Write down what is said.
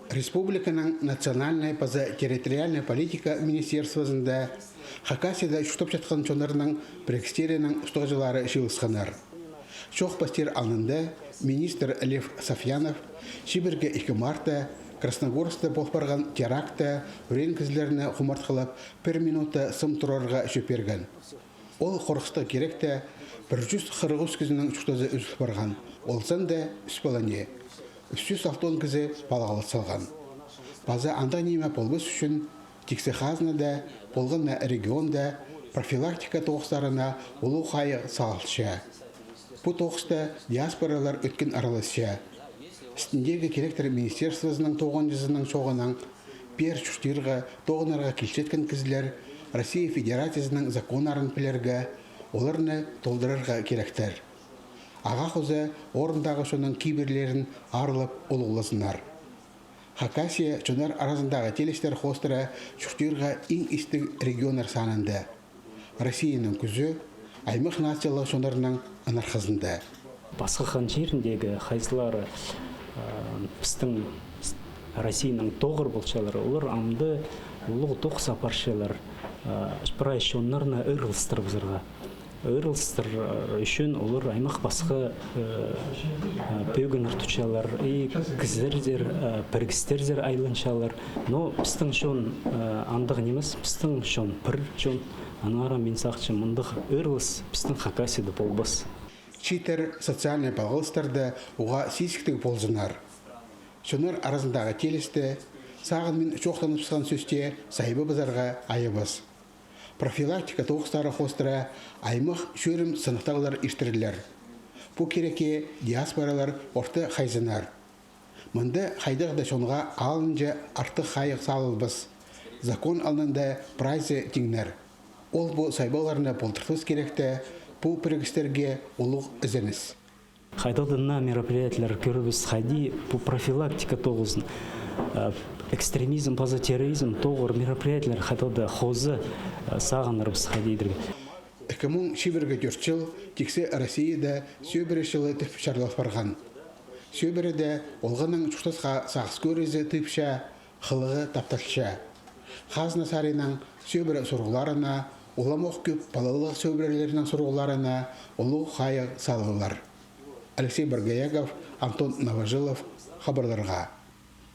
Республиканың национальная территориальная политика министерствосында Хакасияда шутап жатқан чонарының прекстерінің ұстағылары жиылысқанар. Шоқ пастер алынды министр Лев Сафьянов Шиберге 2 марта Красногорскта болпарған теракта үрен кізлеріне құмартқылап 1 минута сым тұрарға жөперген. Ол қорқысты керекті 140 кізінің шутазы үзіп барған. Олсан да үспалане. 360 кізі балағалы салған. База анда неме болбыс үшін тексе қазынада, болғанна регионда профилактика тоғыстарына олу қайы салылшы. Бұл тоғыста диаспоралар өткен араласшы. Үстіндегі керектір министерствосының 9-ның соғынан пер чүштірға тоғынарға келшеткен кізілер Россия Федерациясының законарын пілерге оларны толдырарға керектір. Аға қозы орындағы соның кейбірлерін арылып олығыласынар. Хакасия чонар арасындағы телестер хостыра чүштірға ең істік регионар санынды. Россияның күзі аймақ нациялы сонарының анарқызында. Басқақан жеріндегі қайсылары біздің Россияның тоғыр болчалары, олар амды ұлығы тоқ сапаршылар спрайшонларына ұрылыстыр бұзырға. Ұрылыстыр үшін олар аймақ басқа пөген ұртучалар, кізердер, піргістердер айланшалар. Но біздің шон андығы немес, біздің шон пір шон, анара мен сақчы мұндық ұрылыс біздің Хакасияда болбас. Читер социальный балғылыстарды оға сесіктігі болзынар. Шонар арасындағы телесті, сағын мен шоқтанып сыған сөсте сайбы базарға айыбыз. Профилактика тоғыстары хостыра аймақ шөрім сынықтағылар іштірілер. Бұл кереке диаспоралар орты қайзынар. Мұнды қайдығда шонға алынжа артық қайық салылбыз. Закон алынында прайзы теңнер. Ол бұл сайбаларына болтыртыз керекті, бұл пірігістерге олық ізініс. Хайдалдына мероприятиялар көрібіз қайди бұл профилактика тоғызын. Экстремизм, терроризм, тоғыр мероприятиялар хайдалды хозы сағанырбыз қайдейдірге. 2024 жыл тексе Россияда сөбірі жылы түп шарлас барған. Сөбіріде олғының шуқтасқа сағыз көрізі түпша, қылығы таптақша. Қазына саринан сөбірі сұрғыларына, оламоқ көп балалық сөбірілерінің сұрғыларына олу қайы салғылар. Алексей Баргаягов, Антон Новожилов, хабарларға.